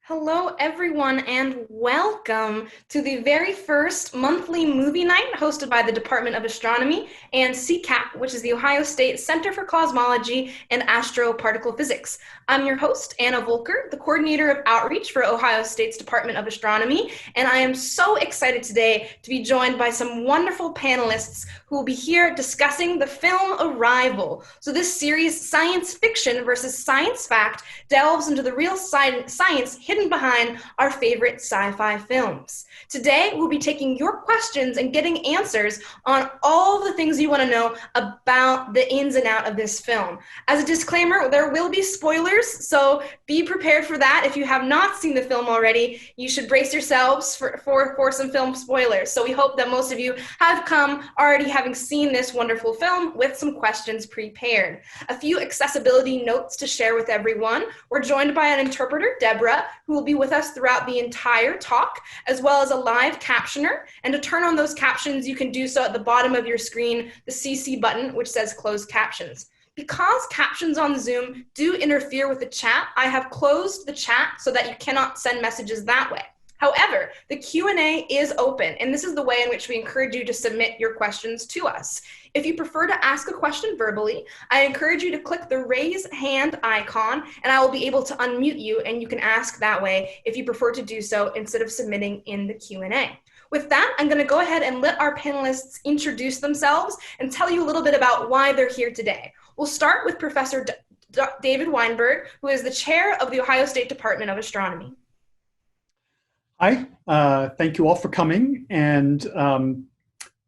Hello, everyone, and welcome to the very first monthly movie night hosted by the Department of Astronomy and CCAP, which is the Ohio State Center for Cosmology and Astroparticle Physics. I'm your host, Anna Volker, the coordinator of outreach for Ohio State's Department of Astronomy, and I am so excited today to be joined by some wonderful panelists who will be here discussing the film Arrival. So this series, Science Fiction versus Science Fact, delves into the real science hidden behind our favorite sci-fi films. Today, we'll be taking your questions and getting answers on all the things you want to know about the ins and outs of this film. As a disclaimer, there will be spoilers, so be prepared for that. If you have not seen the film already, you should brace yourselves for some film spoilers. So we hope that most of you have come already having seen this wonderful film with some questions prepared. A few accessibility notes to share with everyone. We're joined by an interpreter, Deborah, who will be with us throughout the entire talk, as well as a live captioner. And to turn on those captions, you can do so at the bottom of your screen, the CC button, which says closed captions. Because captions on Zoom do interfere with the chat, I have closed the chat so that you cannot send messages that way. However, the Q&A is open, and this is the way in which we encourage you to submit your questions to us. If you prefer to ask a question verbally, I encourage you to click the raise hand icon, and I will be able to unmute you, and you can ask that way if you prefer to do so instead of submitting in the Q&A. With that, I'm going to go ahead and let our panelists introduce themselves and tell you a little bit about why they're here today. We'll start with Professor David Weinberg, who is the chair of the Ohio State Department of Astronomy. Hi, thank you all for coming. And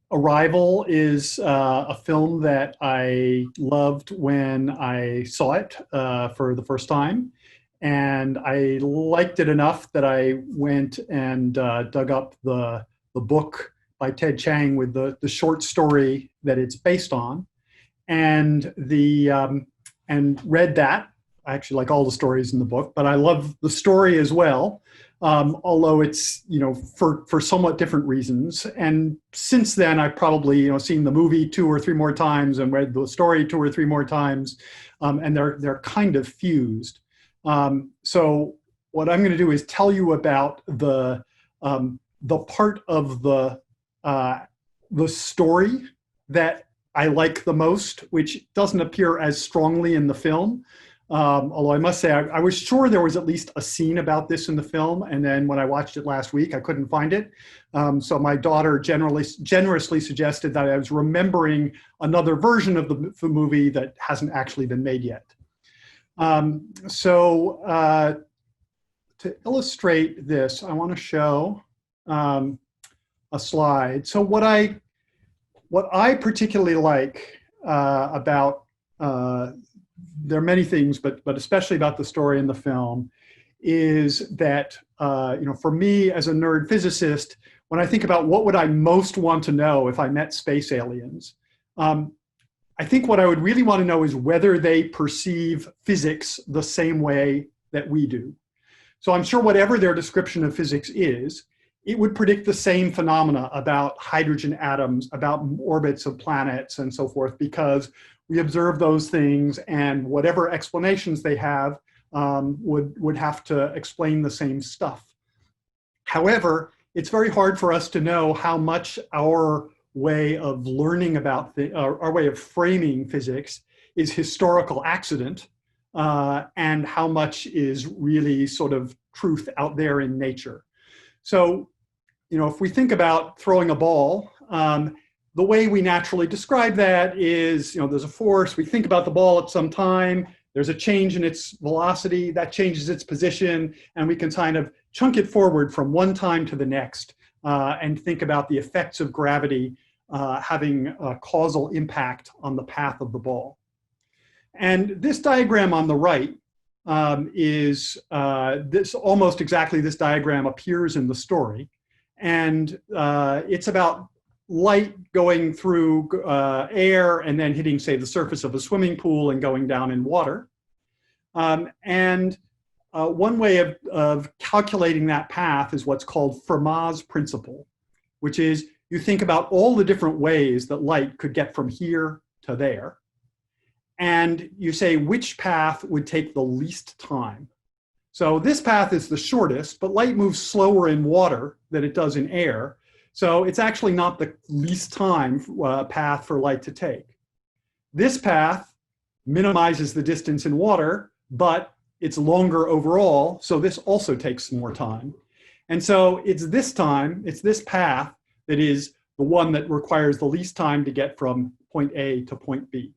Arrival is a film that I loved when I saw it for the first time. And I liked it enough that I went and dug up the book by Ted Chiang with the short story that it's based on, and read that. I actually like all the stories in the book, but I love the story as well. Although it's, for somewhat different reasons. And since then, I've probably, seen the movie 2 or 3 more times and read the story 2 or 3 more times, and they're kind of fused. So what I'm going to do is tell you about the part of the story that I like the most, which doesn't appear as strongly in the film. Although I must say, I was sure there was at least a scene about this in the film, and then when I watched it last week, I couldn't find it. So my daughter generously suggested that I was remembering another version of the movie that hasn't actually been made yet. To illustrate this, I want to show a slide. So what I particularly like about there are many things, but especially about the story in the film, is that, for me as a nerd physicist, when I think about what would I most want to know if I met space aliens, I think what I would really want to know is whether they perceive physics the same way that we do. So I'm sure whatever their description of physics is, it would predict the same phenomena about hydrogen atoms, about orbits of planets, and so forth, because we observe those things, and whatever explanations they have would have to explain the same stuff. However, it's very hard for us to know how much our way of learning about our way of framing physics is historical accident, and how much is really sort of truth out there in nature. So, if we think about throwing a ball, the way we naturally describe that is, there's a force, we think about the ball at some time, there's a change in its velocity, that changes its position, and we can kind of chunk it forward from one time to the next and think about the effects of gravity having a causal impact on the path of the ball. And this diagram on the right is almost exactly this diagram appears in the story. And it's about light going through air and then hitting, say, the surface of a swimming pool and going down in water. One way of calculating that path is what's called Fermat's principle, which is you think about all the different ways that light could get from here to there. And you say which path would take the least time. So this path is the shortest, but light moves slower in water than it does in air. So it's actually not the least time path for light to take. This path minimizes the distance in water, but it's longer overall, so this also takes more time. And so it's this path that is the one that requires the least time to get from point A to point B.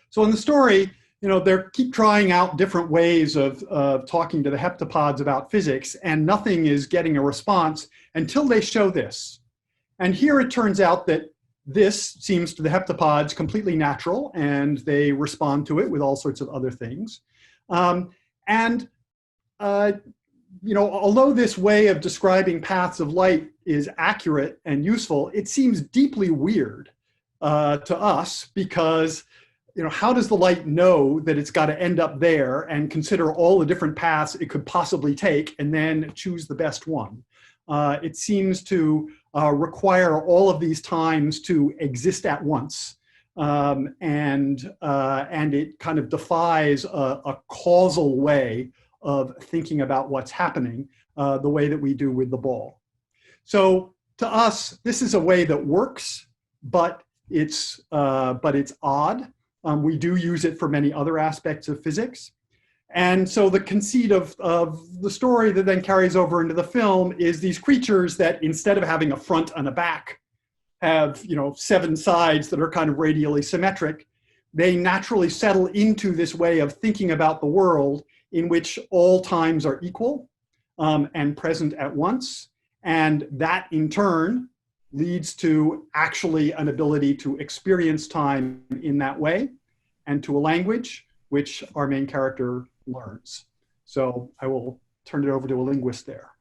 So in the story, they keep trying out different ways of talking to the heptapods about physics, and nothing is getting a response until they show this. And here it turns out that this seems to the heptapods completely natural, and they respond to it with all sorts of other things. Although this way of describing paths of light is accurate and useful, it seems deeply weird to us because, how does the light know that it's got to end up there and consider all the different paths it could possibly take and then choose the best one? It seems to require all of these times to exist at once. And it kind of defies a causal way of thinking about what's happening the way that we do with the ball. So to us, this is a way that works, but it's odd. We do use it for many other aspects of physics. And so the conceit of the story that then carries over into the film is these creatures that, instead of having a front and a back, have 7 sides that are kind of radially symmetric. They naturally settle into this way of thinking about the world in which all times are equal and present at once. And that in turn leads to actually an ability to experience time in that way, and to a language which our main character learns. So I will turn it over to a linguist there.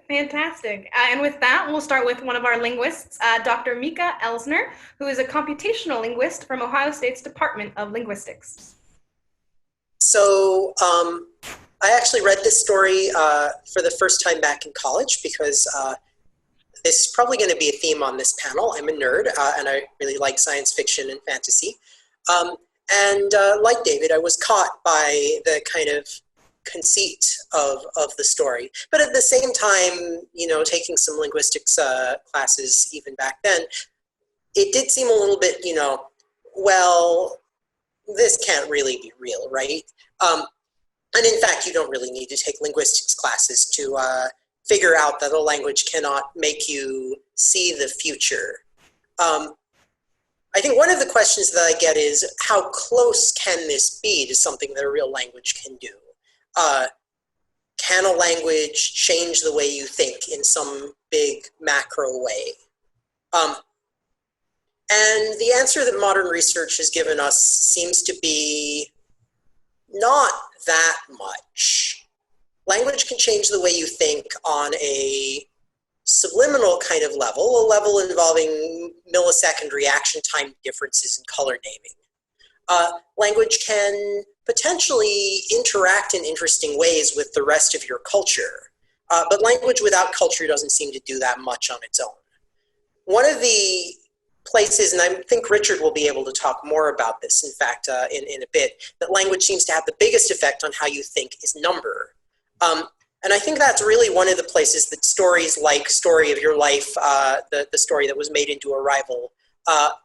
Fantastic. And with that, we'll start with one of our linguists, Dr. Mika Elsner, who is a computational linguist from Ohio State's Department of Linguistics. So I actually read this story for the first time back in college because this is probably going to be a theme on this panel. I'm a nerd and I really like science fiction and fantasy. Like David, I was caught by the kind of conceit of the story. But at the same time, taking some linguistics classes even back then, it did seem a little bit, well, this can't really be real, right? And in fact, you don't really need to take linguistics classes to figure out that a language cannot make you see the future. I think one of the questions that I get is, how close can this be to something that a real language can do? Can a language change the way you think in some big macro way? And the answer that modern research has given us seems to be not that much. Language can change the way you think on a subliminal kind of level, a level involving millisecond reaction time differences in color naming. Language can potentially interact in interesting ways with the rest of your culture, but language without culture doesn't seem to do that much on its own. One of the places, and I think Richard will be able to talk more about this, in fact, in a bit, that language seems to have the biggest effect on how you think is number. And I think that's really one of the places that stories like Story of Your Life, the story that was made into Arrival,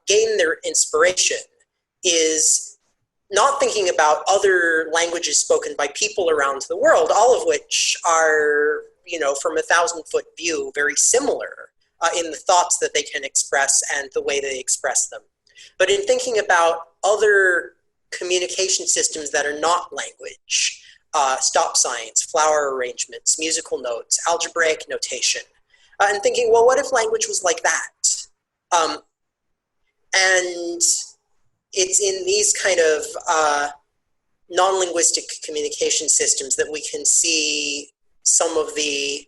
gain their inspiration, is not thinking about other languages spoken by people around the world, all of which are, from a 1,000-foot view, very similar in the thoughts that they can express and the way they express them. But in thinking about other communication systems that are not language, stop signs, flower arrangements, musical notes, algebraic notation, and thinking, well, what if language was like that? And it's in these kind of non-linguistic communication systems that we can see some of the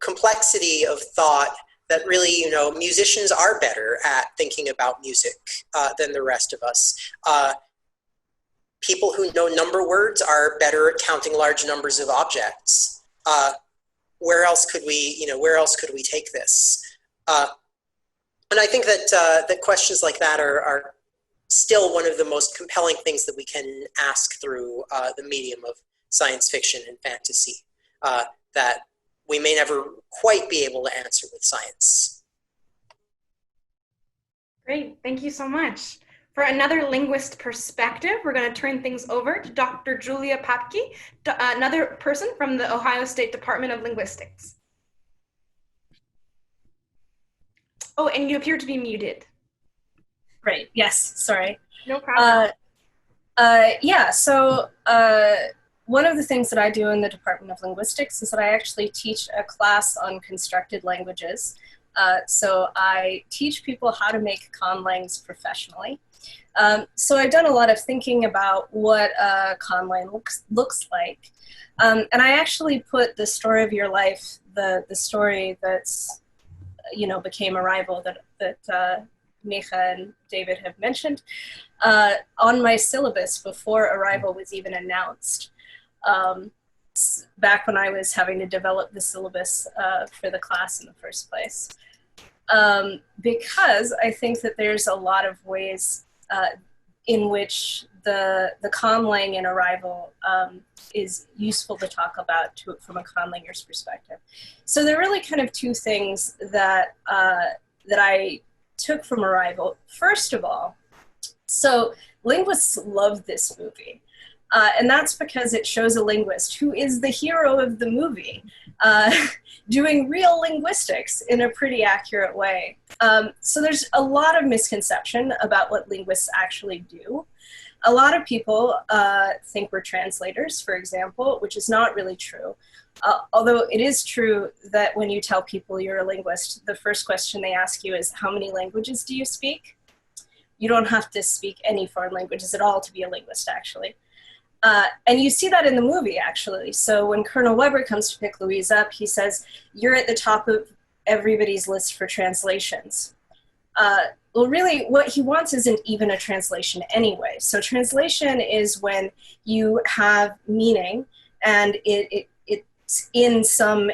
complexity of thought that really, musicians are better at thinking about music than the rest of us. People who know number words are better at counting large numbers of objects. Where else could we take this? And I think that questions like that are still one of the most compelling things that we can ask through the medium of science fiction and fantasy that we may never quite be able to answer with science. Great, thank you so much. For another linguist perspective, we're going to turn things over to Dr. Julia Papke, another person from the Ohio State Department of Linguistics. Oh, and you appear to be muted. Right, yes, sorry. No problem. Yeah, so one of the things that I do in the Department of Linguistics is that I actually teach a class on constructed languages. So I teach people how to make conlangs professionally. So I've done a lot of thinking about what a conlang looks like. And I actually put the story of your life, the story that's, became Arrival that Mika and David have mentioned, on my syllabus before Arrival was even announced. Back when I was having to develop the syllabus for the class in the first place. Because I think that there's a lot of ways in which the conlang in Arrival is useful to talk about from a conlanger's perspective. So there are really kind of two things that I took from Arrival. First of all, so linguists love this movie. And that's because it shows a linguist who is the hero of the movie, doing real linguistics in a pretty accurate way. So there's a lot of misconception about what linguists actually do. A lot of people think we're translators, for example, which is not really true. Although it is true that when you tell people you're a linguist, the first question they ask you is, how many languages do you speak? You don't have to speak any foreign languages at all to be a linguist, actually. And you see that in the movie, actually. So when Colonel Weber comes to pick Louise up, he says, you're at the top of everybody's list for translations. Well, really, what he wants isn't even a translation anyway. So translation is when you have meaning and it's in some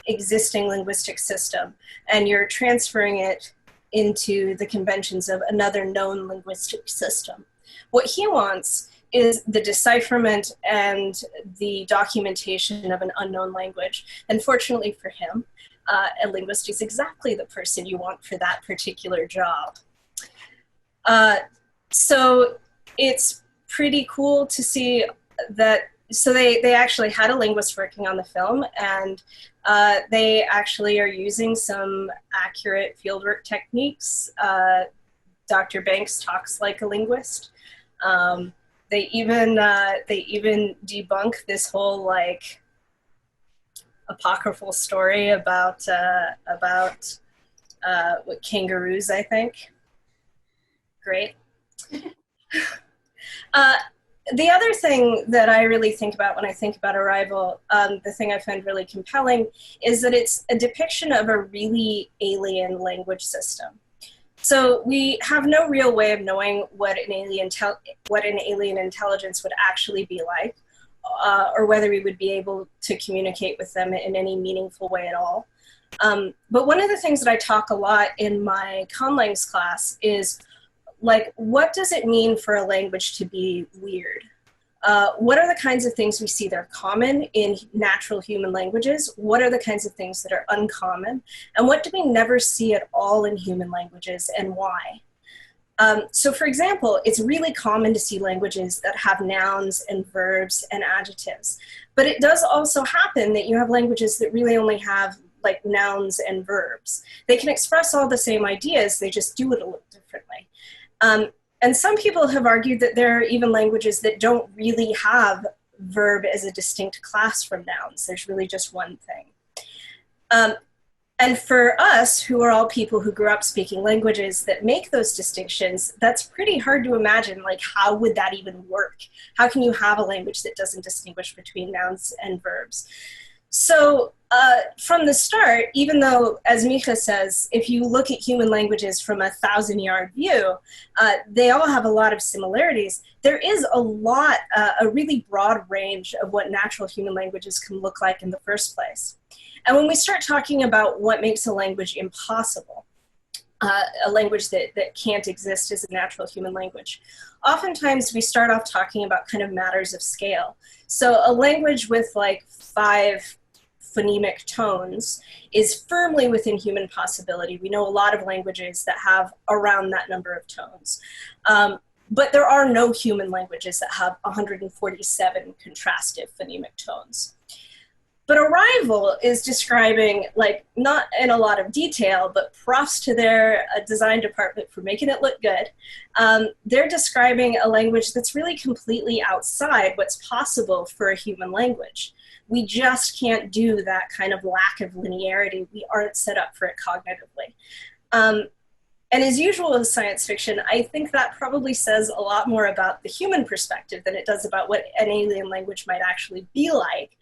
existing linguistic system, and you're transferring it into the conventions of another known linguistic system. What he wants is the decipherment and the documentation of an unknown language. And fortunately for him, a linguist is exactly the person you want for that particular job. So it's pretty cool to see that. So they actually had a linguist working on the film, and they actually are using some accurate fieldwork techniques. Dr. Banks talks like a linguist. They even debunk this whole like apocryphal story about what kangaroos, I think. Great. The other thing that I really think about when I think about Arrival, the thing I find really compelling, is that it's a depiction of a really alien language system. So we have no real way of knowing what an alien intelligence would actually be like, or whether we would be able to communicate with them in any meaningful way at all. But one of the things that I talk a lot in my conlangs class is, like, what does it mean for a language to be weird? What are the kinds of things we see that are common in natural human languages? What are the kinds of things that are uncommon? And what do we never see at all in human languages, and why? So for example, it's really common to see languages that have nouns and verbs and adjectives. But it does also happen that you have languages that really only have like nouns and verbs. They can express all the same ideas, they just do it a little differently. And some people have argued that there are even languages that don't really have verb as a distinct class from nouns. There's really just one thing. And for us, who are all people who grew up speaking languages that make those distinctions, that's pretty hard to imagine. Like, how would that even work? How can you have a language that doesn't distinguish between nouns and verbs? So from the start, even though, as Mika says, if you look at human languages from a 1,000-yard view, they all have a lot of similarities. There is a really broad range of what natural human languages can look like in the first place. And when we start talking about what makes a language impossible, a language that can't exist as a natural human language. Oftentimes we start off talking about kind of matters of scale. So a language with like 5 phonemic tones is firmly within human possibility. We know a lot of languages that have around that number of tones. But there are no human languages that have 147 contrastive phonemic tones. But Arrival is describing, like, not in a lot of detail, but props to their design department for making it look good. They're describing a language that's really completely outside what's possible for a human language. We just can't do that kind of lack of linearity. We aren't set up for it cognitively. And as usual with science fiction, I think that probably says a lot more about the human perspective than it does about what an alien language might actually be like.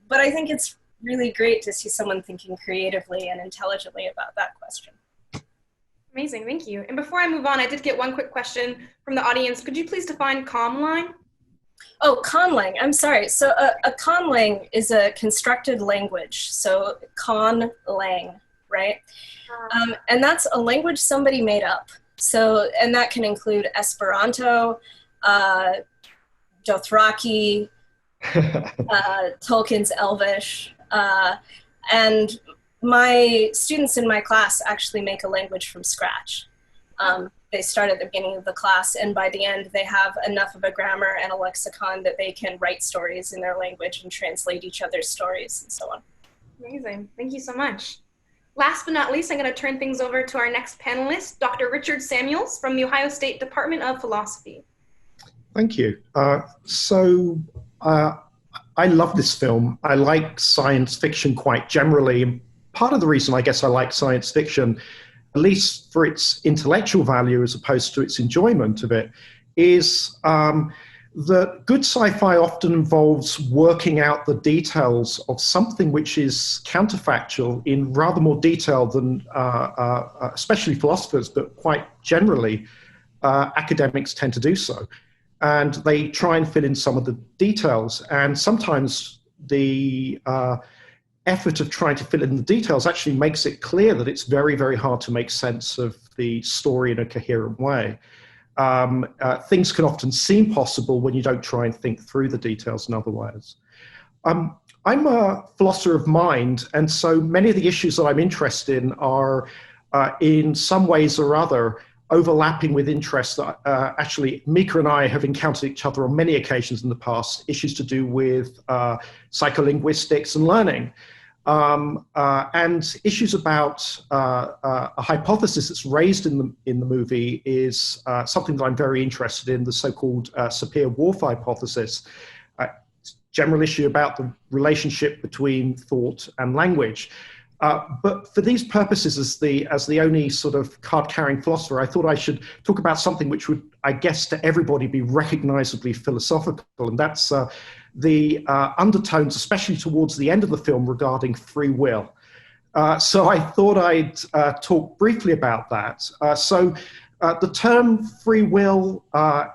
But I think it's really great to see someone thinking creatively and intelligently about that question. Amazing, thank you. And before I move on, I did get one quick question from the audience. Could you please define conlang? Oh, conlang, I'm sorry. So a conlang is a constructed language. So conlang, right? And that's a language somebody made up. So, and that can include Esperanto, Dothraki, Tolkien's Elvish, and my students in my class actually make a language from scratch. They start at the beginning of the class, and by the end they have enough of a grammar and a lexicon that they can write stories in their language and translate each other's stories and so on. Amazing, thank you so much. Last but not least, I'm going to turn things over to our next panelist, Dr. Richard Samuels from the Ohio State Department of Philosophy. Thank you. I love this film. I like science fiction quite generally. Part of the reason I guess I like science fiction, at least for its intellectual value as opposed to its enjoyment of it, is that good sci-fi often involves working out the details of something which is counterfactual in rather more detail than especially philosophers, but quite generally academics tend to do so. And they try and fill in some of the details. And sometimes the effort of trying to fill in the details actually makes it clear that it's very, very hard to make sense of the story in a coherent way. Things can often seem possible when you don't try and think through the details in other ways. I'm a philosopher of mind, and so many of the issues that I'm interested in are in some ways or other overlapping with interests that actually Mika and I have encountered each other on many occasions in the past, issues to do with psycholinguistics and learning. And issues about a hypothesis that's raised in the movie is something that I'm very interested in, the so-called Sapir-Whorf hypothesis, general issue about the relationship between thought and language. But for these purposes, as the only sort of card-carrying philosopher, I thought I should talk about something which would, I guess, to everybody be recognizably philosophical, and that's the undertones, especially towards the end of the film, regarding free will. So I thought I'd talk briefly about that. So the term free will,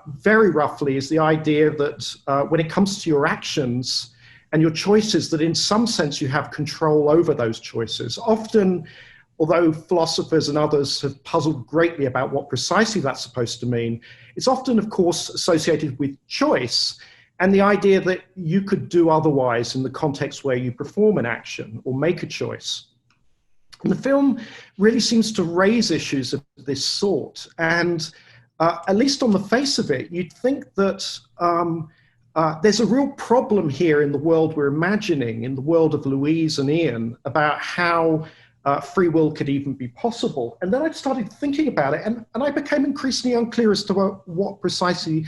very roughly, is the idea that when it comes to your actions and your choices, that in some sense you have control over those choices. Often, although philosophers and others have puzzled greatly about what precisely that's supposed to mean, it's often, of course, associated with choice and the idea that you could do otherwise in the context where you perform an action or make a choice. And the film really seems to raise issues of this sort. And at least on the face of it, you'd think that there's a real problem here in the world we're imagining, in the world of Louise and Ian, about how free will could even be possible. And then I started thinking about it, and I became increasingly unclear as to what precisely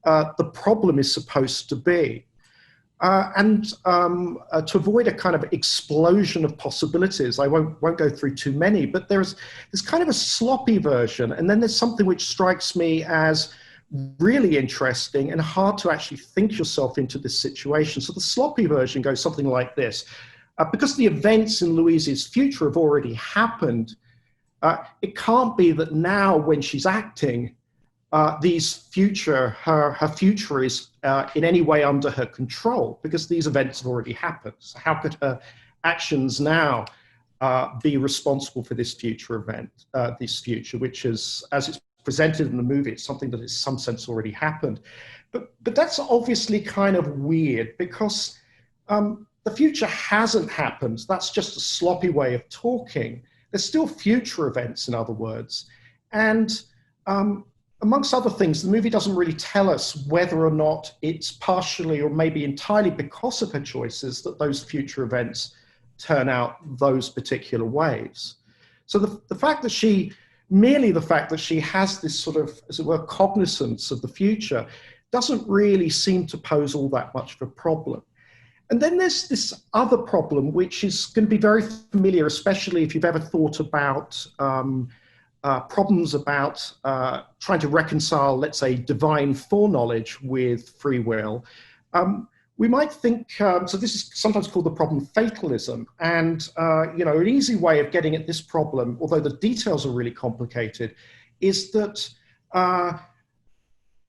the problem is supposed to be. And to avoid a kind of explosion of possibilities, I won't go through too many, but there's kind of a sloppy version, and then there's something which strikes me as really interesting and hard to actually think yourself into this situation. So the sloppy version goes something like this. Because the events in Louise's future have already happened, it can't be that now when she's acting, her future is in any way under her control, because these events have already happened. So how could her actions now be responsible for this future event, this future, which is, as it's presented in the movie, it's something that in some sense already happened. But that's obviously kind of weird because the future hasn't happened. That's just a sloppy way of talking. There's still future events, in other words. And amongst other things, the movie doesn't really tell us whether or not it's partially or maybe entirely because of her choices that those future events turn out those particular ways. So the fact that merely the fact that she has this sort of, as it were, cognizance of the future doesn't really seem to pose all that much of a problem. And then there's this other problem, which is going to be very familiar, especially if you've ever thought about problems about trying to reconcile, let's say, divine foreknowledge with free will. We might think, so this is sometimes called the problem fatalism. And, an easy way of getting at this problem, although the details are really complicated, is that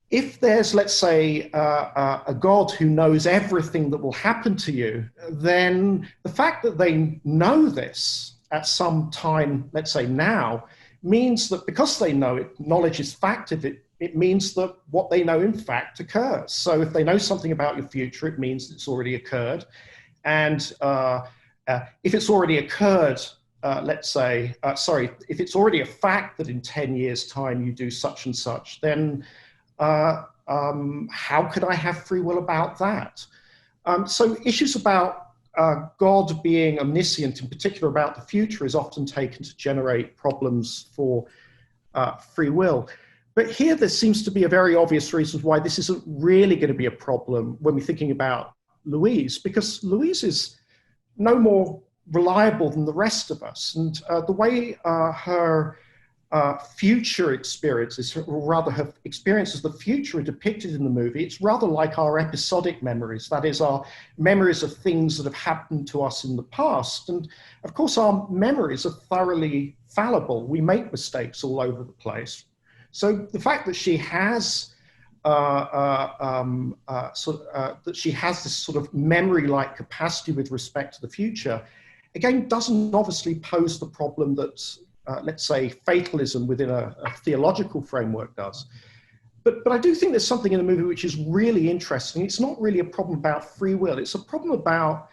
if there's, let's say, a God who knows everything that will happen to you, then the fact that they know this at some time, let's say now, means that because they know it, knowledge is factive, it means that what they know in fact occurs. So if they know something about your future, it means it's already occurred. And if it's already occurred, if it's already a fact that in 10 years' time you do such and such, then how could I have free will about that? So issues about God being omniscient, in particular about the future, is often taken to generate problems for free will. But here there seems to be a very obvious reason why this isn't really going to be a problem when we're thinking about Louise, because Louise is no more reliable than the rest of us. And the way her future experiences, or rather her experiences of the future are depicted in the movie, it's rather like our episodic memories, that is, our memories of things that have happened to us in the past. And of course, our memories are thoroughly fallible. We make mistakes all over the place. So the fact that she has this sort of memory-like capacity with respect to the future, again, doesn't obviously pose the problem that, let's say, fatalism within a theological framework does. But I do think there's something in the movie which is really interesting. It's not really a problem about free will. It's a problem about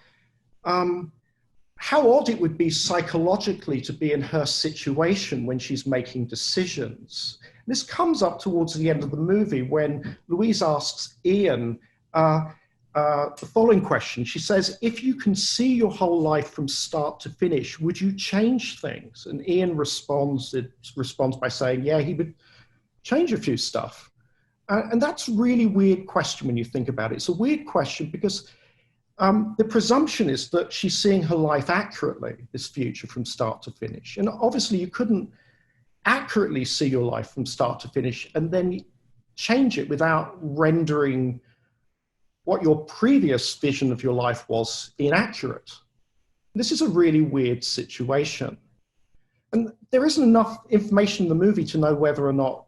how odd it would be psychologically to be in her situation when she's making decisions. This comes up towards the end of the movie when Louise asks Ian the following question. She says, if you can see your whole life from start to finish, would you change things? And Ian responds by saying, yeah, he would change a few stuff. And that's a really weird question when you think about it. It's a weird question because the presumption is that she's seeing her life accurately, this future from start to finish. And obviously you couldn't accurately see your life from start to finish and then change it without rendering what your previous vision of your life was inaccurate. This is a really weird situation. And there isn't enough information in the movie to know whether or not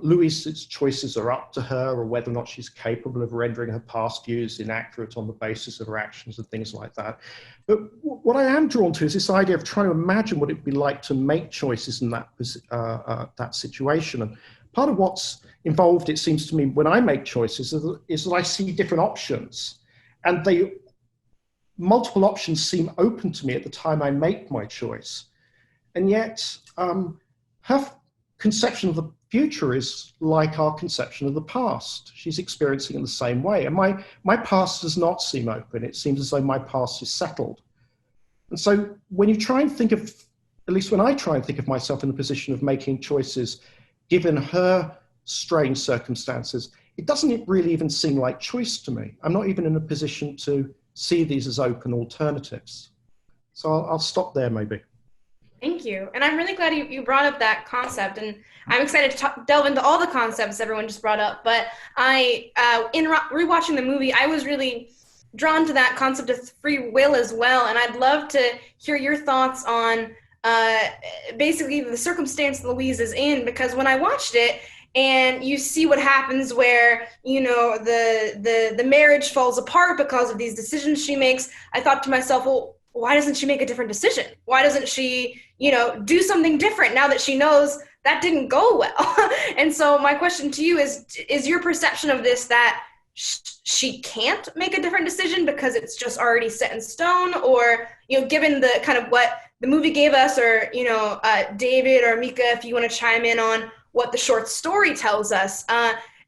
Louise's choices are up to her or whether or not she's capable of rendering her past views inaccurate on the basis of her actions and things like that. But what I am drawn to is this idea of trying to imagine what it'd be like to make choices in that situation. And part of what's involved, it seems to me, when I make choices is that I see different options. And multiple options seem open to me at the time I make my choice. And yet, her conception of the future is like our conception of the past. She's experiencing it in the same way. And my past does not seem open. It seems as though my past is settled. And so when you try and think of, at least when I try and think of myself in the position of making choices, given her strange circumstances, it doesn't really even seem like choice to me. I'm not even in a position to see these as open alternatives. So I'll stop there maybe. Thank you. And I'm really glad you brought up that concept. And I'm excited to delve into all the concepts everyone just brought up. But in rewatching the movie, I was really drawn to that concept of free will as well. And I'd love to hear your thoughts on basically the circumstance Louise is in, because when I watched it and you see what happens where, the marriage falls apart because of these decisions she makes, I thought to myself, well, why doesn't she make a different decision? Why doesn't she, do something different now that she knows that didn't go well? And so my question to you is your perception of this that she can't make a different decision because it's just already set in stone? Or, given the kind of what the movie gave us, or, David or Mika, if you want to chime in on what the short story tells us,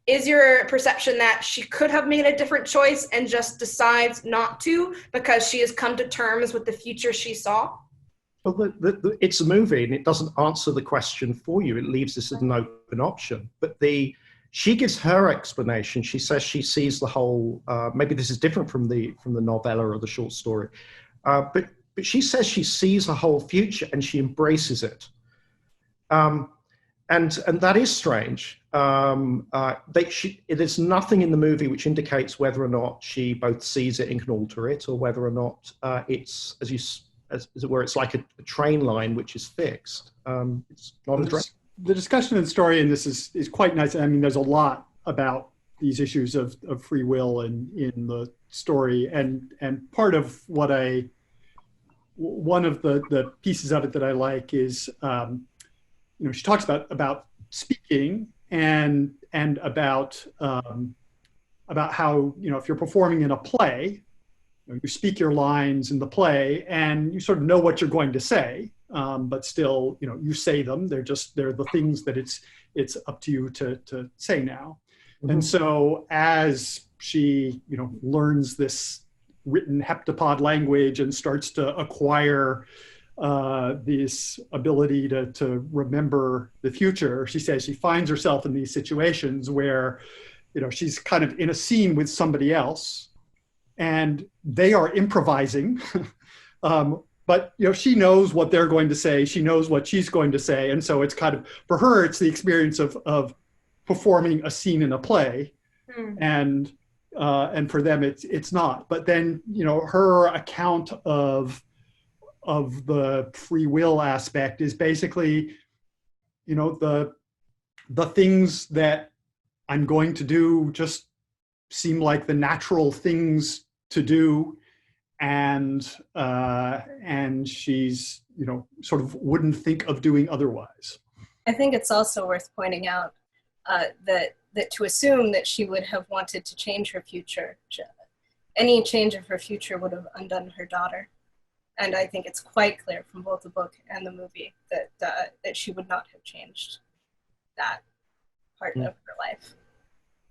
is your perception that she could have made a different choice and just decides not to because she has come to terms with the future she saw? Well, it's a movie and it doesn't answer the question for you. It leaves this as an open option. But she gives her explanation. She says she sees the whole, maybe this is different from the novella or the short story, but she says she sees the whole future and she embraces it. And that is strange. There's nothing in the movie which indicates whether or not she both sees it and can alter it, or whether or not it's, as it were, it's like a train line which is fixed. It's not addressed. The discussion and story in this is quite nice. I mean, there's a lot about these issues of free will in the story, and part of what one of the pieces of it that I like is, she talks about speaking and about how, if you're performing in a play, you speak your lines in the play and you sort of know what you're going to say, but still, you say them. They're the things that it's up to you to say now. Mm-hmm. And so as she, learns this written heptapod language and starts to acquire this ability to remember the future, she says she finds herself in these situations where, she's kind of in a scene with somebody else and they are improvising. But, she knows what they're going to say. She knows what she's going to say. And so it's kind of, for her, it's the experience of performing a scene in a play. And for them, it's not. But then, her account of the free will aspect is basically, the things that I'm going to do just seem like the natural things to do. And she's, sort of wouldn't think of doing otherwise. I think it's also worth pointing out that to assume that she would have wanted to change her future, any change of her future would have undone her daughter. And I think it's quite clear from both the book and the movie that she would not have changed that part of her life.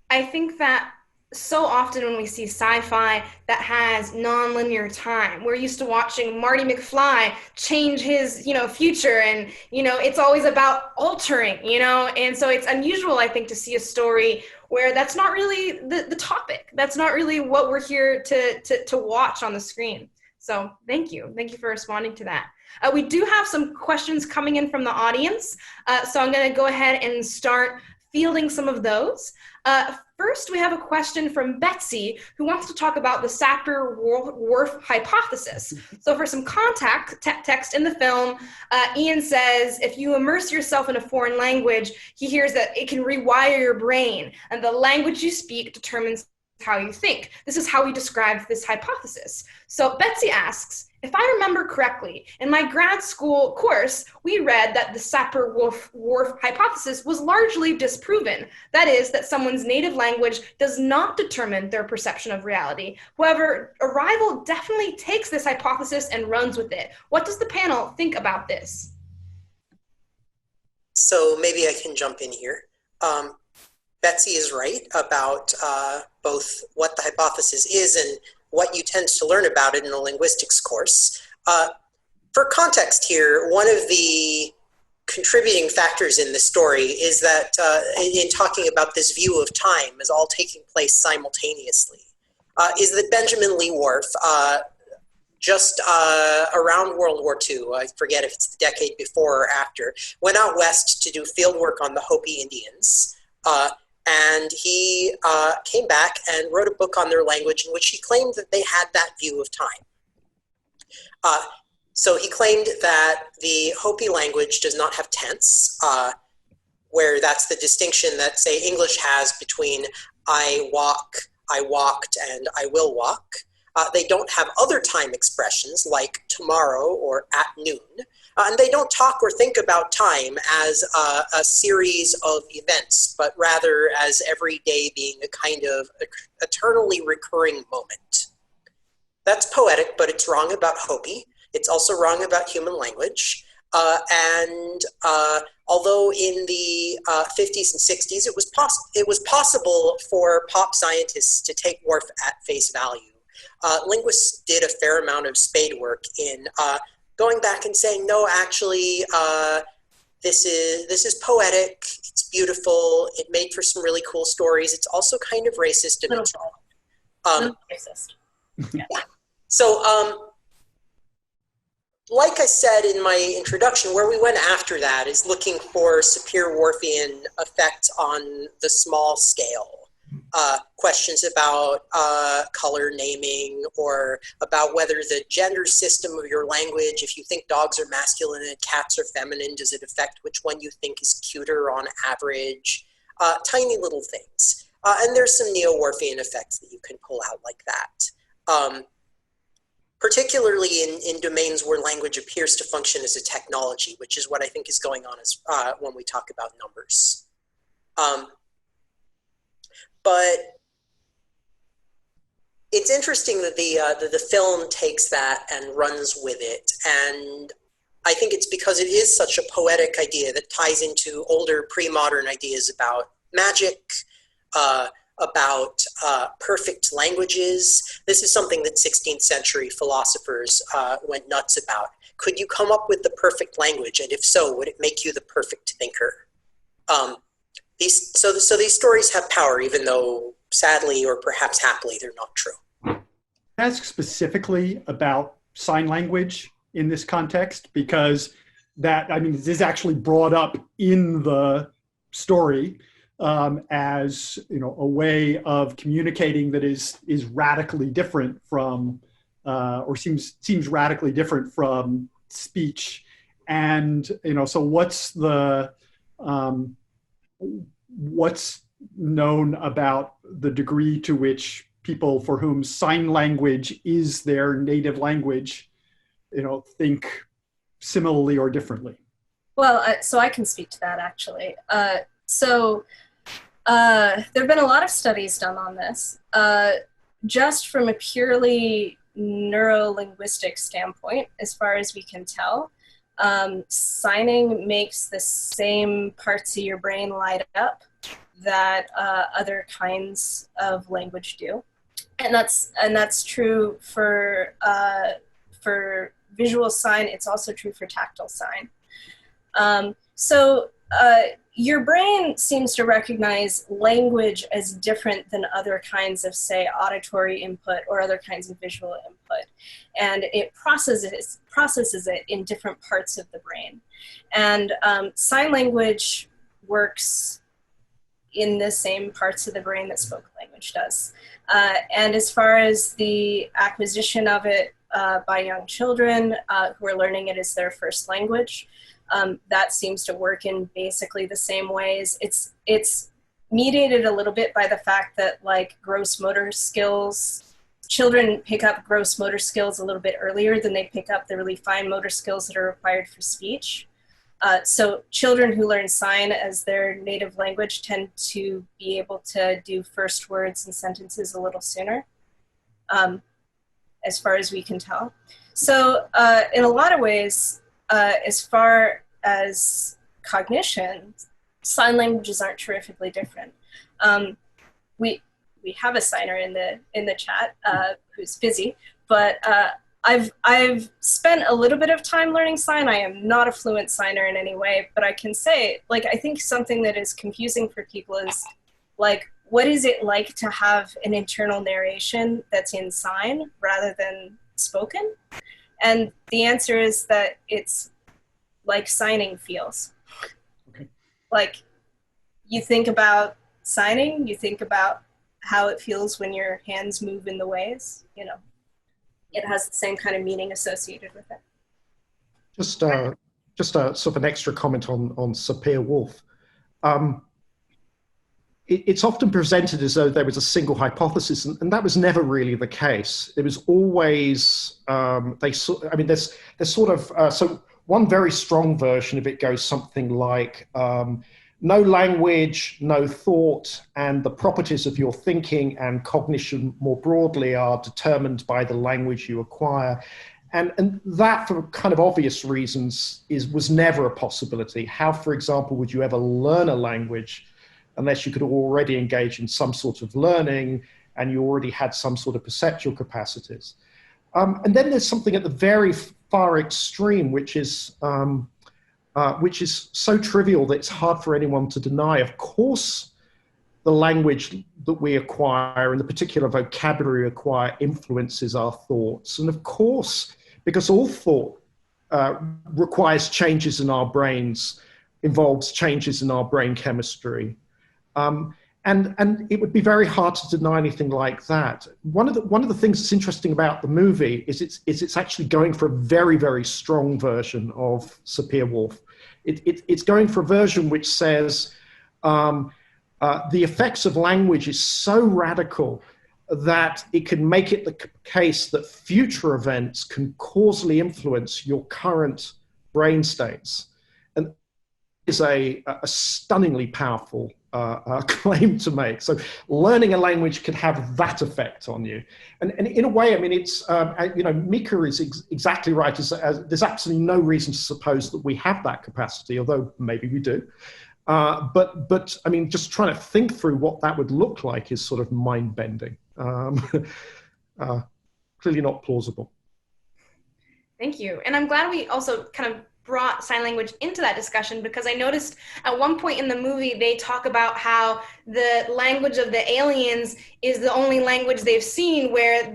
I think that so often when we see sci-fi that has non-linear time, we're used to watching Marty McFly change his, future, and, it's always about altering, and so it's unusual, I think, to see a story where that's not really the topic. That's not really what we're here to watch on the screen. So thank you for responding to that. We do have some questions coming in from the audience, so I'm going to go ahead and start fielding some of those. First, we have a question from Betsy, who wants to talk about the Sapir-Whorf hypothesis. So for some text in the film, Ian says, if you immerse yourself in a foreign language, he hears that it can rewire your brain, and the language you speak determines how you think. This is how he describes this hypothesis. So Betsy asks, if I remember correctly, in my grad school course, we read that the Sapir-Whorf hypothesis was largely disproven. That is, that someone's native language does not determine their perception of reality. However, Arrival definitely takes this hypothesis and runs with it. What does the panel think about this? So maybe I can jump in here. Betsy is right about both what the hypothesis is and what you tend to learn about it in a linguistics course. For context here, one of the contributing factors in the story is that in talking about this view of time as all taking place simultaneously, is that Benjamin Lee Whorf, just around World War II, I forget if it's the decade before or after, went out west to do field work on the Hopi Indians. And he came back and wrote a book on their language in which he claimed that they had that view of time. So he claimed that the Hopi language does not have tense, where that's the distinction that, say, English has between I walk, I walked, and I will walk. They don't have other time expressions like tomorrow or at noon. And they don't talk or think about time as a series of events, but rather as every day being a kind of eternally recurring moment. That's poetic, but it's wrong about Hopi. It's also wrong about human language. Although in the 50s and 60s, it was possible for pop scientists to take Worf at face value, linguists did a fair amount of spade work in going back and saying, no, actually, this is poetic, it's beautiful, it made for some really cool stories, it's also kind of racist and it's wrong. Racist. Yeah. So, like I said in my introduction, where we went after that is looking for Sapir-Whorfian effects on the small scale. Questions about color naming, or about whether the gender system of your language, if you think dogs are masculine and cats are feminine, does it affect which one you think is cuter on average? Tiny little things. And there's some neo-Whorfian effects that you can pull out like that. Particularly in domains where language appears to function as a technology, which is what I think is going on as, when we talk about numbers. But it's interesting that the film takes that and runs with it. And I think it's because it is such a poetic idea that ties into older pre-modern ideas about magic, about perfect languages. This is something that 16th century philosophers went nuts about. Could you come up with the perfect language? And if so, would it make you the perfect thinker? So these stories have power, even though sadly or perhaps happily they're not true. Ask specifically about sign language in this context, because this is actually brought up in the story as a way of communicating that is radically different from, or seems radically different from speech. And so what's known about the degree to which people for whom sign language is their native language, think similarly or differently? Well, so I can speak to that actually. There have been a lot of studies done on this. Just from a purely neuro-linguistic standpoint, as far as we can tell, signing makes the same parts of your brain light up that other kinds of language do, and that's true for visual sign. It's also true for tactile sign. Your brain seems to recognize language as different than other kinds of, say, auditory input or other kinds of visual input. And it processes it in different parts of the brain. And sign language works in the same parts of the brain that spoken language does. And as far as the acquisition of it by young children who are learning it as their first language, that seems to work in basically the same ways. It's mediated a little bit by the fact that, like, gross motor skills, children pick up gross motor skills a little bit earlier than they pick up the really fine motor skills that are required for speech. So children who learn sign as their native language tend to be able to do first words and sentences a little sooner, as far as we can tell. So in a lot of ways, as far as cognition, sign languages aren't terrifically different. We have a signer in the chat who's busy, but I've spent a little bit of time learning sign. I am not a fluent signer in any way, but I can say, like, I think something that is confusing for people is, like, what is it like to have an internal narration that's in sign rather than spoken? And the answer is that it's like signing feels. Okay. Like, you think about signing, you think about how it feels when your hands move in the ways, it has the same kind of meaning associated with it. Just a sort of an extra comment on Sapir-Whorf. it's often presented as though there was a single hypothesis, and that was never really the case. It was always there's sort of so one very strong version of it goes something like no language, no thought, and the properties of your thinking and cognition more broadly are determined by the language you acquire. And that, for kind of obvious reasons, was never a possibility. How, for example, would you ever learn a language unless you could already engage in some sort of learning and you already had some sort of perceptual capacities? And then there's something at the very far extreme, which is so trivial that it's hard for anyone to deny. Of course, the language that we acquire and the particular vocabulary we acquire influences our thoughts. And of course, because all thought requires changes in our brains, involves changes in our brain chemistry. And it would be very hard to deny anything like that. One of the things that's interesting about the movie is it's actually going for a very, very strong version of Sapir-Whorf. It's going for a version which says the effects of language is so radical that it can make it the case that future events can causally influence your current brain states. And is a stunningly powerful claim to make. So learning a language can have that effect on you. And in a way, I mean, it's, Mika is exactly right. There's absolutely no reason to suppose that we have that capacity, although maybe we do. But I mean, just trying to think through what that would look like is sort of mind-bending. Clearly not plausible. Thank you. And I'm glad we also kind of brought sign language into that discussion, because I noticed at one point in the movie they talk about how the language of the aliens is the only language they've seen where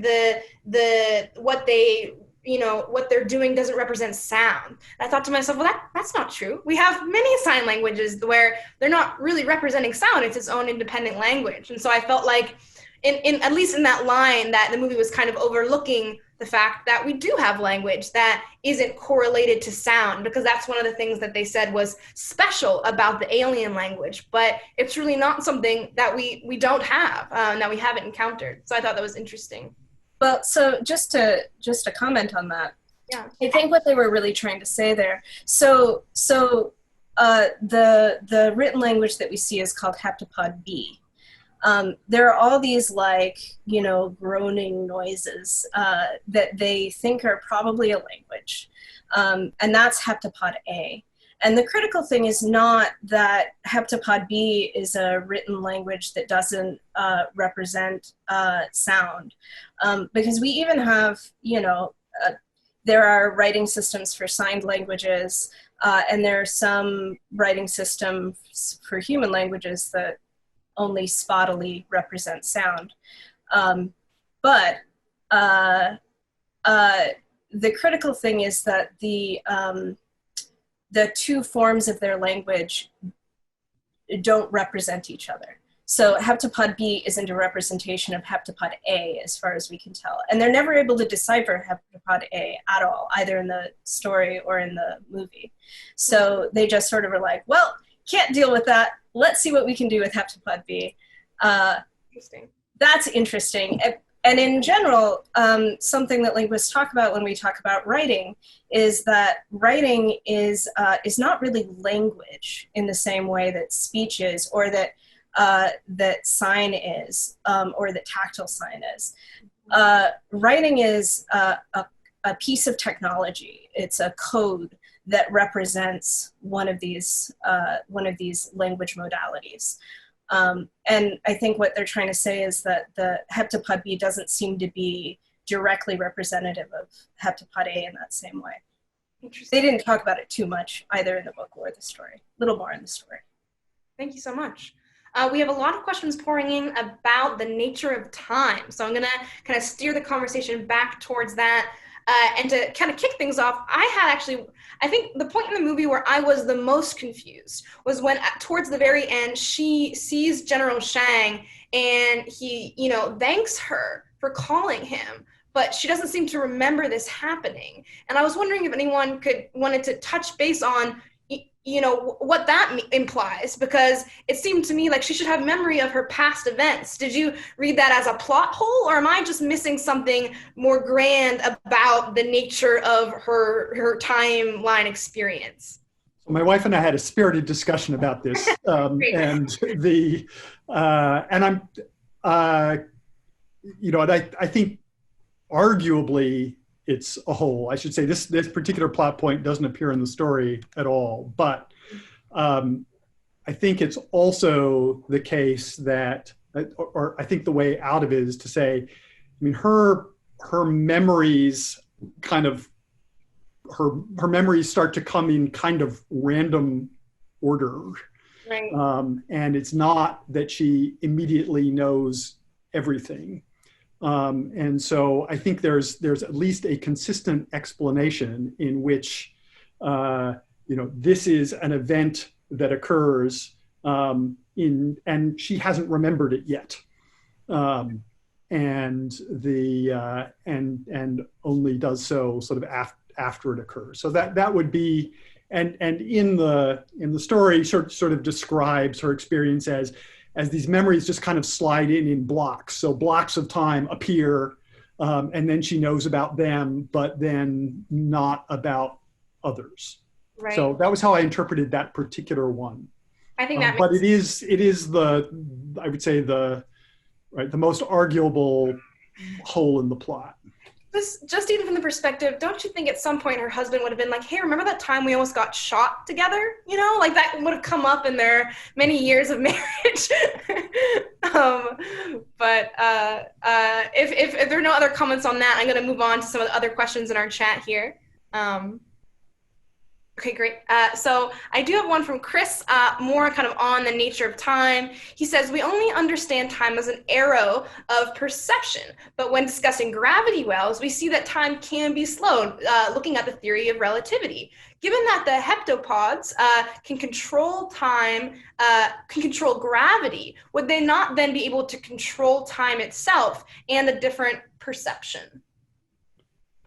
what they're doing doesn't represent sound. And I thought to myself, well, that's not true. We have many sign languages where they're not really representing sound. It's its own independent language. And so I felt like in at least in that line that the movie was kind of overlooking the fact that we do have language that isn't correlated to sound, because that's one of the things that they said was special about the alien language, but it's really not something that we don't have, that we haven't encountered. So I thought that was interesting. Well, so just to comment on that, yeah, I think what they were really trying to say there. So the written language that we see is called heptapod B. There are all these groaning noises that they think are probably a language, and that's heptapod A. And the critical thing is not that heptapod B is a written language that doesn't represent sound, because we even have, there are writing systems for signed languages, and there are some writing systems for human languages that only spottily represent sound. But the critical thing is that the two forms of their language don't represent each other. So heptapod B isn't a representation of heptapod A as far as we can tell. And they're never able to decipher heptapod A at all, either in the story or in the movie. So they just sort of are like, well, can't deal with that. Let's see what we can do with heptapod B. Interesting. That's interesting. And in general, something that linguists talk about when we talk about writing is that writing is not really language in the same way that speech is, or that sign is, or that tactile sign is. Writing is a piece of technology. It's a code that represents one of these language modalities. And I think what they're trying to say is that the heptapod B doesn't seem to be directly representative of heptapod A in that same way. They didn't talk about it too much either in the book or the story. A little more in the story. Thank you so much. We have a lot of questions pouring in about the nature of time. So I'm going to kind of steer the conversation back towards that. And to kind of kick things off, I think the point in the movie where I was the most confused was when towards the very end, she sees General Shang and he, thanks her for calling him, but she doesn't seem to remember this happening. And I was wondering if anyone wanted to touch base on what that implies, because it seemed to me like she should have memory of her past events. Did you read that as a plot hole, or am I just missing something more grand about the nature of her timeline experience? My wife and I had a spirited discussion about this, and I'm, and I think arguably it's a whole. I should say this particular plot point doesn't appear in the story at all, but I think it's also the case that, or I think the way out of it is to say, I mean, her memories kind of, her memories start to come in kind of random order. Right. And it's not that she immediately knows everything. And so I think there's at least a consistent explanation in which, this is an event that occurs and she hasn't remembered it yet. And only does so sort of after it occurs. So that would be, and in the story sort of describes her experience as these memories just kind of slide in blocks. So blocks of time appear, and then she knows about them, but then not about others. Right. So that was how I interpreted that particular one. I think that but it is I would say the most arguable hole in the plot. Just even from the perspective, don't you think at some point her husband would have been like, hey, remember that time we almost got shot together? Like that would have come up in their many years of marriage. But if there are no other comments on that, I'm going to move on to some of the other questions in our chat here. Okay, great. So I do have one from Chris, more kind of on the nature of time. He says, we only understand time as an arrow of perception, but when discussing gravity wells, we see that time can be slowed, looking at the theory of relativity. Given that the heptapods can control time, can control gravity, would they not then be able to control time itself and a different perception?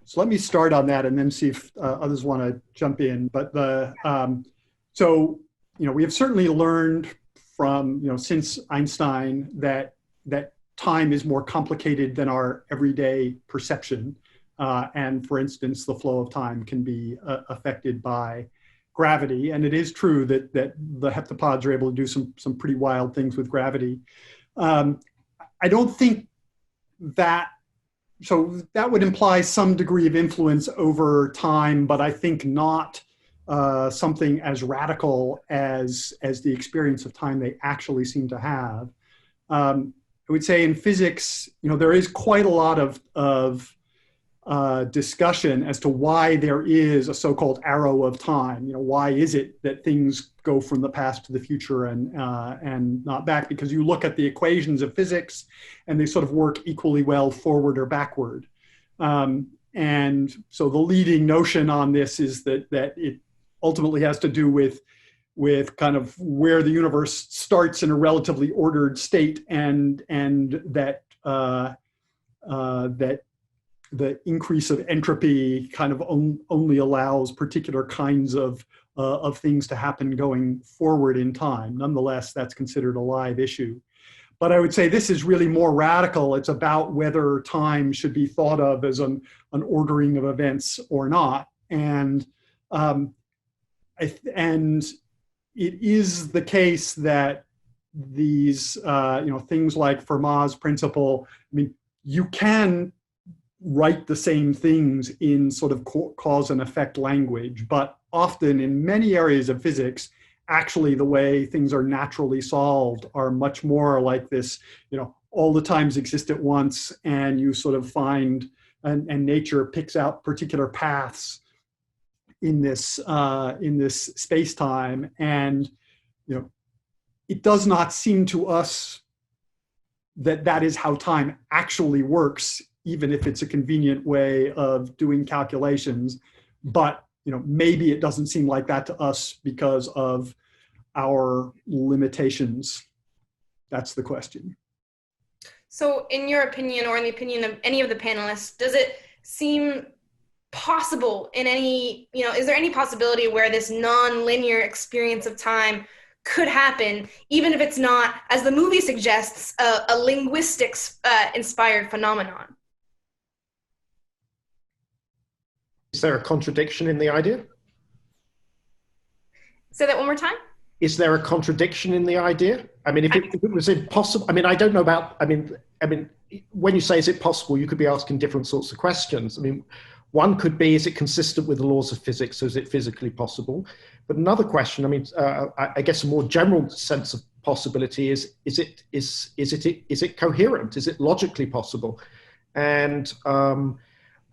So let me start on that and then see if others want to jump in. But we have certainly learned from, since Einstein that time is more complicated than our everyday perception. And for instance, the flow of time can be affected by gravity. And it is true that the heptapods are able to do some pretty wild things with gravity. I don't think that, so that would imply some degree of influence over time, but I think not something as radical as the experience of time they actually seem to have. I would say in physics, there is quite a lot of discussion as to why there is a so-called arrow of time. Why is it that things go from the past to the future and not back? Because you look at the equations of physics and they sort of work equally well forward or backward. And so the leading notion on this is that it ultimately has to do with kind of where the universe starts in a relatively ordered state, and that the increase of entropy kind of only allows particular kinds of things to happen going forward in time. Nonetheless, that's considered a live issue. But I would say this is really more radical. It's about whether time should be thought of as an ordering of events or not. And it is the case that these, things like Fermat's principle, I mean, you can write the same things in sort of cause and effect language, but often in many areas of physics, actually the way things are naturally solved are much more like this, all the times exist at once, and you sort of find, and nature picks out particular paths in this space-time, and it does not seem to us that is how time actually works, even if it's a convenient way of doing calculations. But maybe it doesn't seem like that to us because of our limitations. That's the question. So in your opinion, or in the opinion of any of the panelists, does it seem possible in any, is there any possibility where this non-linear experience of time could happen, even if it's not, as the movie suggests, a linguistics inspired phenomenon? Is there a contradiction in the idea? Say that one more time. Is there a contradiction in the idea? I mean, if it was impossible, I mean, I don't know about, I mean, when you say, is it possible, you could be asking different sorts of questions. I mean, one could be, is it consistent with the laws of physics? So is it physically possible? But another question, I mean, I guess a more general sense of possibility is it coherent? Is it logically possible? And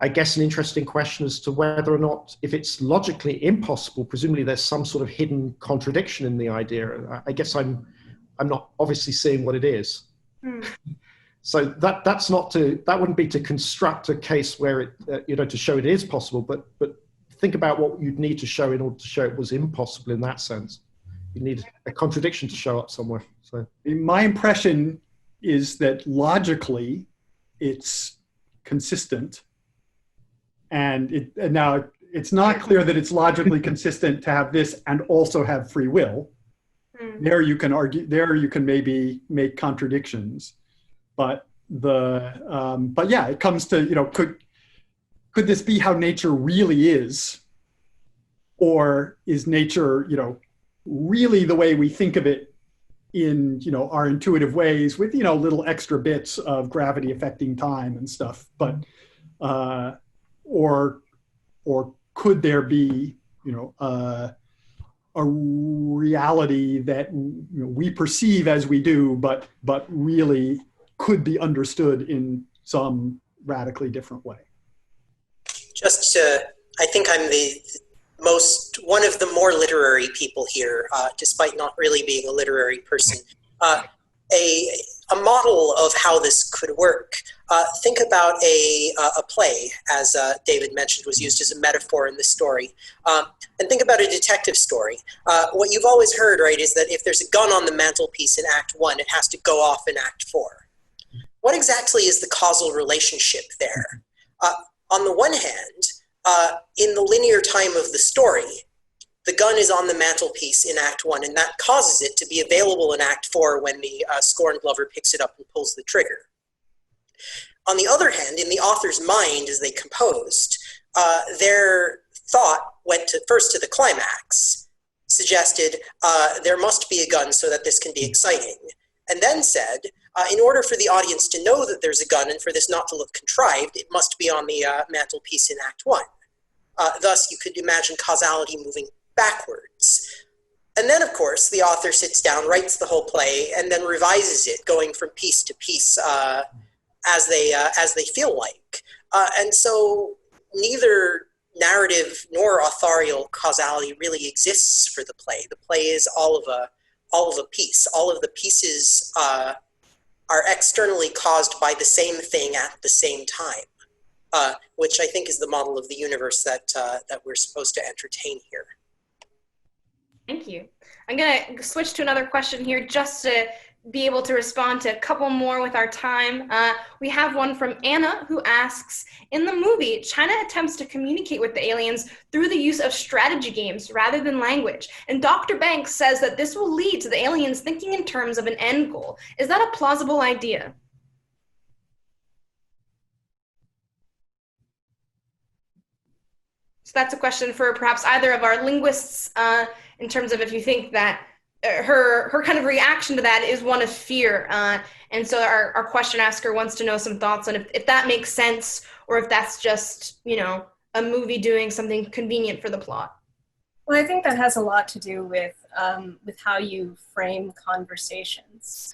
I guess an interesting question as to whether or not, if it's logically impossible, presumably there's some sort of hidden contradiction in the idea. I guess I'm not obviously seeing what it is. So that wouldn't be to construct a case where it, to show it is possible, but think about what you'd need to show in order to show it was impossible in that sense. You need a contradiction to show up somewhere. So my impression is that logically it's consistent. And now it's not clear that it's logically consistent to have this and also have free will. There you can argue. There you can maybe make contradictions, but yeah, it comes to could this be how nature really is, or is nature really the way we think of it in our intuitive ways with little extra bits of gravity affecting time and stuff, but. Or could there be, a reality that we perceive as we do, but really could be understood in some radically different way? I think I'm one of the more literary people here, despite not really being a literary person. A model of how this could work. Think about a play, as David mentioned, was used as a metaphor in this story. And think about a detective story. What you've always heard, right, is that if there's a gun on the mantelpiece in Act 1, it has to go off in Act 4. What exactly is the causal relationship there? On the one hand, in the linear time of the story, the gun is on the mantelpiece in Act 1, and that causes it to be available in Act 4 when the scorned lover picks it up and pulls the trigger. On the other hand, in the author's mind as they composed, their thought went first to the climax, suggested there must be a gun so that this can be exciting, and then said, in order for the audience to know that there's a gun and for this not to look contrived, it must be on the mantelpiece in Act 1. Thus, you could imagine causality moving backwards. And then, of course, the author sits down, writes the whole play, and then revises it, going from piece to piece as they feel like. And so neither narrative nor authorial causality really exists for the play. The play is all of a piece. All of the pieces are externally caused by the same thing at the same time, which I think is the model of the universe that we're supposed to entertain here. Thank you. I'm going to switch to another question here just to be able to respond to a couple more with our time. We have one from Anna who asks, in the movie, China attempts to communicate with the aliens through the use of strategy games rather than language. And Dr. Banks says that this will lead to the aliens thinking in terms of an end goal. Is that a plausible idea? So that's a question for perhaps either of our linguists in terms of if you think that her kind of reaction to that is one of fear. And so our question asker wants to know some thoughts on if that makes sense or if that's just, a movie doing something convenient for the plot. Well, I think that has a lot to do with how you frame conversations.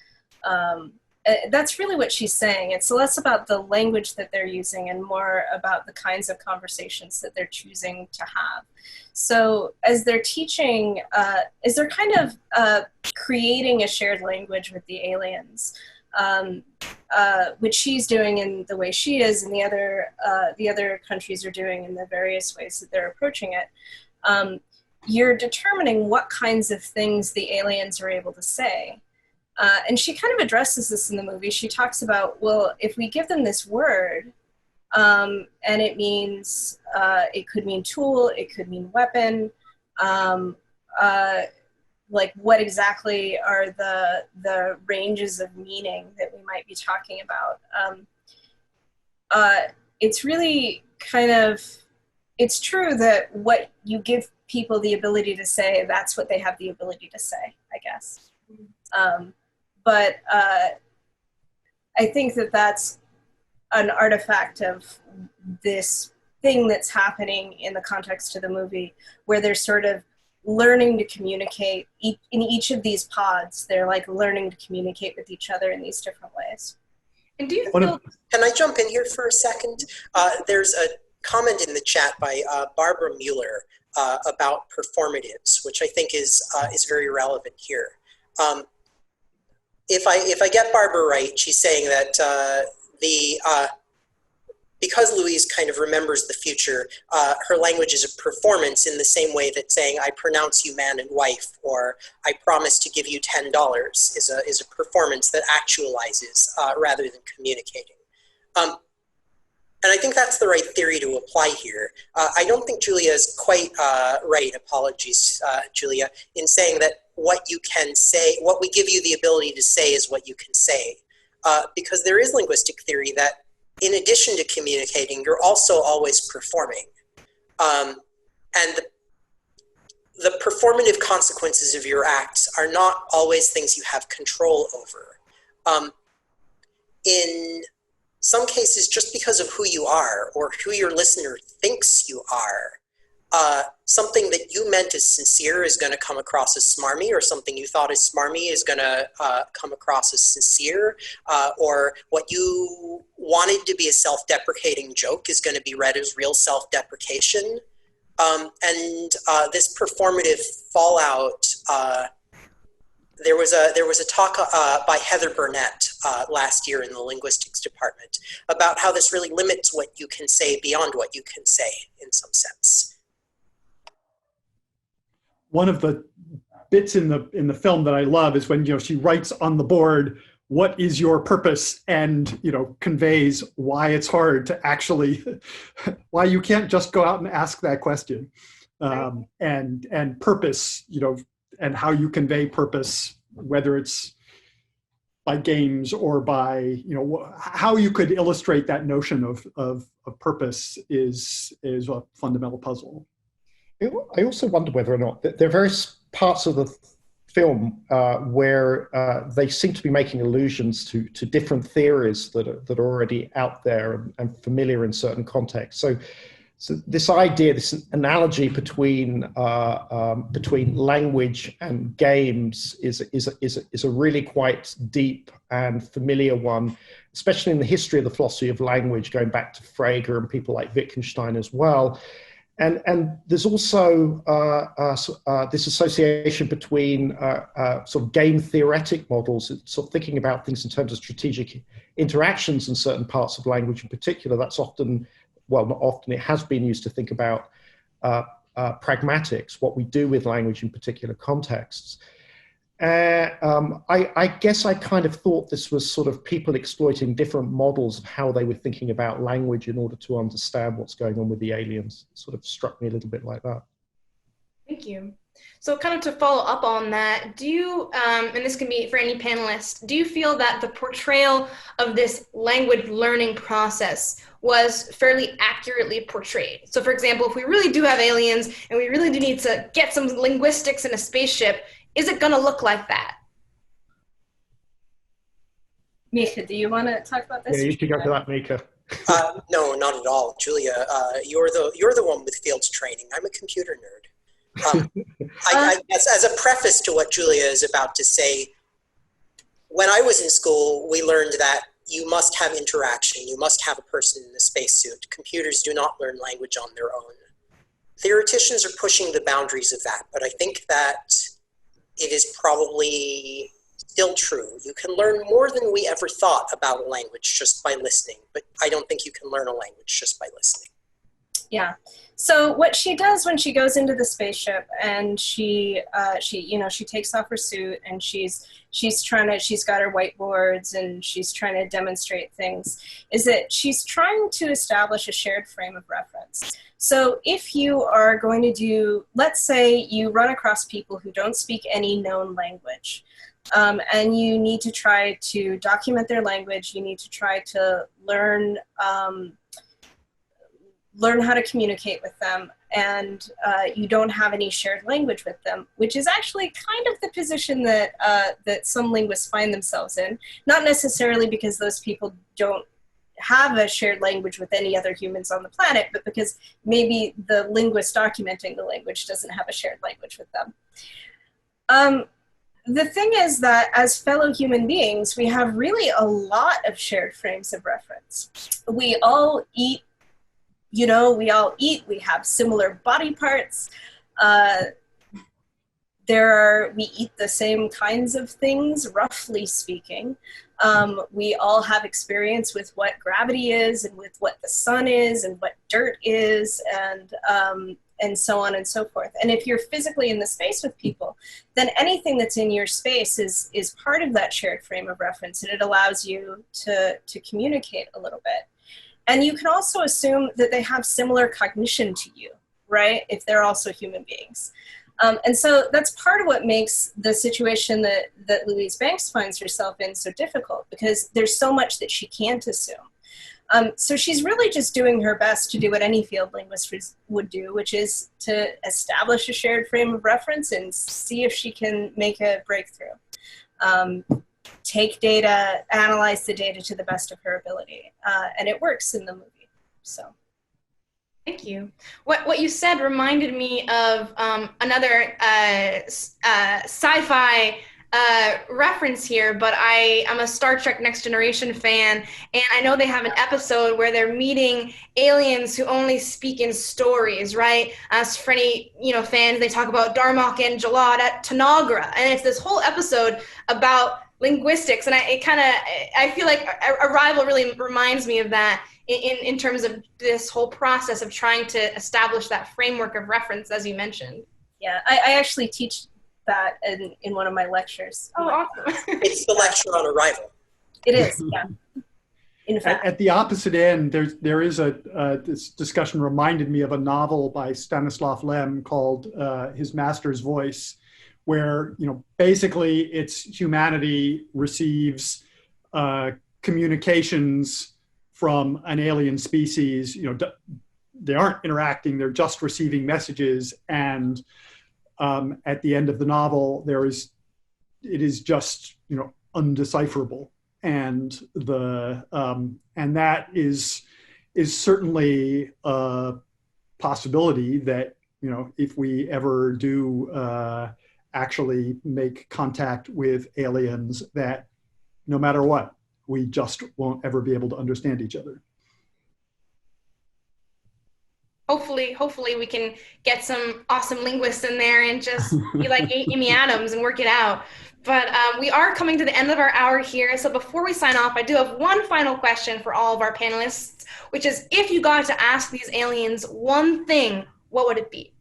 That's really what she's saying. It's less about the language that they're using and more about the kinds of conversations that they're choosing to have. So as they're teaching, as they're kind of creating a shared language with the aliens, which she's doing in the way she is and the other countries are doing in the various ways that they're approaching it, you're determining what kinds of things the aliens are able to say. And she kind of addresses this in the movie. She talks about, well, if we give them this word, And it means, it could mean tool, it could mean weapon. Like what exactly are the ranges of meaning that we might be talking about? It's really kind of, it's true that what you give people the ability to say, that's what they have the ability to say, I guess. But I think that that's an artifact of this thing that's happening in the context of the movie, where they're sort of learning to communicate in each of these pods. They're like learning to communicate with each other in these different ways. And do you feel... Can I jump in here for a second? There's a comment in the chat by Barbara Mueller about performatives, which I think is very relevant here. If I get Barbara right, she's saying that because Louise kind of remembers the future, her language is a performance in the same way that saying, I pronounce you man and wife, or I promise to give you $10 is a performance that actualizes rather than communicating. And I think that's the right theory to apply here. I don't think Julia is quite right, apologies, Julia, in saying that what you can say, what we give you the ability to say is what you can say. Because there is linguistic theory that in addition to communicating, you're also always performing. And the performative consequences of your acts are not always things you have control over. In some cases, just because of who you are or who your listener thinks you are, something that you meant as sincere is going to come across as smarmy, or something you thought as smarmy is going to come across as sincere, or what you wanted to be a self-deprecating joke is going to be read as real self-deprecation. And this performative fallout, there was a talk by Heather Burnett last year in the linguistics department about how this really limits what you can say beyond what you can say in some sense. One of the bits in the film that I love is when, she writes on the board, what is your purpose, and conveys why it's hard to actually, why you can't just go out and ask that question, and purpose, and how you convey purpose, whether it's by games or by how you could illustrate that notion of purpose is a fundamental puzzle. I also wonder whether or not there are various parts of the film where they seem to be making allusions to different theories that are already out there and familiar in certain contexts. So this idea, this analogy between language and games is a really quite deep and familiar one, especially in the history of the philosophy of language, going back to Frege and people like Wittgenstein as well. And there's also this association between sort of game theoretic models, sort of thinking about things in terms of strategic interactions in certain parts of language in particular. That's often, well, not often, it has been used to think about pragmatics, what we do with language in particular contexts. I guess I kind of thought this was sort of people exploiting different models of how they were thinking about language in order to understand what's going on with the aliens. It sort of struck me a little bit like that. Thank you. So kind of to follow up on that, do you, and this can be for any panelist, do you feel that the portrayal of this language learning process was fairly accurately portrayed? So for example, if we really do have aliens and we really do need to get some linguistics in a spaceship, is it going to look like that? Mika, do you want to talk about this? Yeah, you can go for that, Mika. No, not at all, Julia. You're the one with field training. I'm a computer nerd. I guess as a preface to what Julia is about to say, when I was in school, we learned that you must have interaction. You must have a person in a spacesuit. Computers do not learn language on their own. Theoreticians are pushing the boundaries of that, but I think that it is probably still true. You can learn more than we ever thought about a language just by listening, but I don't think you can learn a language just by listening. Yeah. So what she does when she goes into the spaceship and she takes off her suit and she's got her whiteboards and she's trying to demonstrate things, is that she's trying to establish a shared frame of reference. So if you are going to do, let's say you run across people who don't speak any known language, and you need to try to document their language, you need to try to learn how to communicate with them, and you don't have any shared language with them, which is actually kind of the position that that some linguists find themselves in. Not necessarily because those people don't have a shared language with any other humans on the planet, but because maybe the linguist documenting the language doesn't have a shared language with them. The thing is that as fellow human beings, we have really a lot of shared frames of reference. We all eat, we have similar body parts. We eat the same kinds of things, roughly speaking. We all have experience with what gravity is and with what the sun is and what dirt is, and so on and so forth. And if you're physically in the space with people, then anything that's in your space is part of that shared frame of reference, and it allows you to communicate a little bit. And you can also assume that they have similar cognition to you, right? If they're also human beings. And so that's part of what makes the situation that Louise Banks finds herself in so difficult, because there's so much that she can't assume. So she's really just doing her best to do what any field linguist would do, which is to establish a shared frame of reference and see if she can make a breakthrough. Take data, analyze the data to the best of her ability. And it works in the movie, so. Thank you. What you said reminded me of another sci-fi reference here, but I'm a Star Trek Next Generation fan, and I know they have an episode where they're meeting aliens who only speak in stories, right? As for any fans, they talk about Darmok and Jalad at Tanagra, and it's this whole episode about linguistics, and I feel like Arrival really reminds me of that in terms of this whole process of trying to establish that framework of reference, as you mentioned. Yeah, I actually teach that in one of my lectures. Oh, awesome. It's the lecture on Arrival. It is, yeah. In fact. At the opposite end, there is this discussion reminded me of a novel by Stanislav Lem called His Master's Voice, where basically it's humanity receives communications from an alien species. They aren't interacting; they're just receiving messages. And at the end of the novel, it is just undecipherable, and that is certainly a possibility that if we ever do actually make contact with aliens, that no matter what, we just won't ever be able to understand each other. Hopefully we can get some awesome linguists in there and just be like Amy Adams and work it out. But we are coming to the end of our hour here. So before we sign off, I do have one final question for all of our panelists, which is, if you got to ask these aliens one thing, what would it be?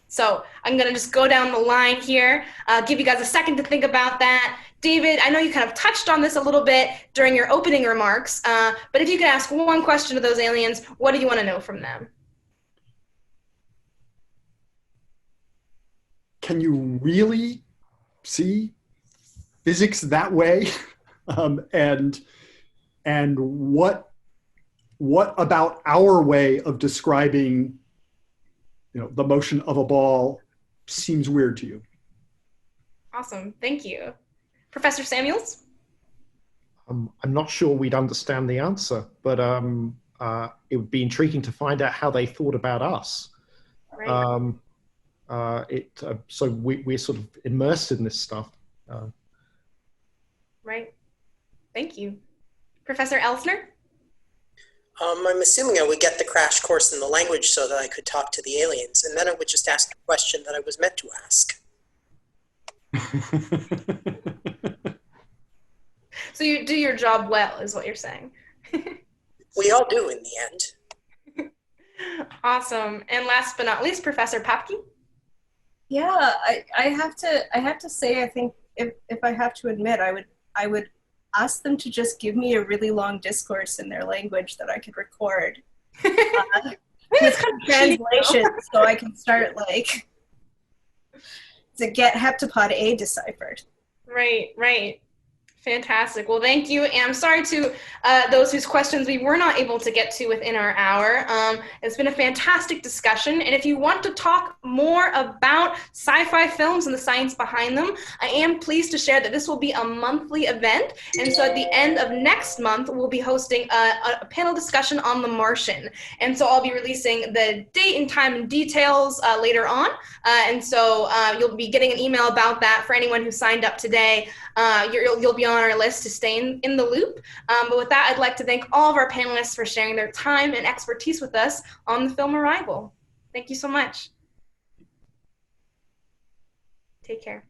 So I'm going to just go down the line here, give you guys a second to think about that. David, I know you kind of touched on this a little bit during your opening remarks, but if you could ask one question to those aliens, what do you want to know from them? Can you really see physics that way? And what about our way of describing the motion of a ball seems weird to you? Awesome, thank you. Professor Samuels? I'm not sure we'd understand the answer, but it would be intriguing to find out how they thought about us. Right. So we're sort of immersed in this stuff. Right. Thank you. Professor Elsner? I'm assuming I would get the crash course in the language so that I could talk to the aliens, and then I would just ask the question that I was meant to ask. So you do your job well, is what you're saying. We all do in the end. Awesome. And last but not least, Professor Papke. Yeah, I have to say, I think if I have to admit, I would ask them to just give me a really long discourse in their language that I could record with translation, so I can start like to get heptapod A deciphered. Right, right. Fantastic. Well, thank you. And I'm sorry to those whose questions we were not able to get to within our hour. It's been a fantastic discussion. And if you want to talk more about sci-fi films and the science behind them, I am pleased to share that this will be a monthly event. And so at the end of next month, we'll be hosting a panel discussion on The Martian. And so I'll be releasing the date and time and details later on. And so you'll be getting an email about that for anyone who signed up today. You'll be on our list to stay in the loop. But with that, I'd like to thank all of our panelists for sharing their time and expertise with us on the film Arrival. Thank you so much. Take care.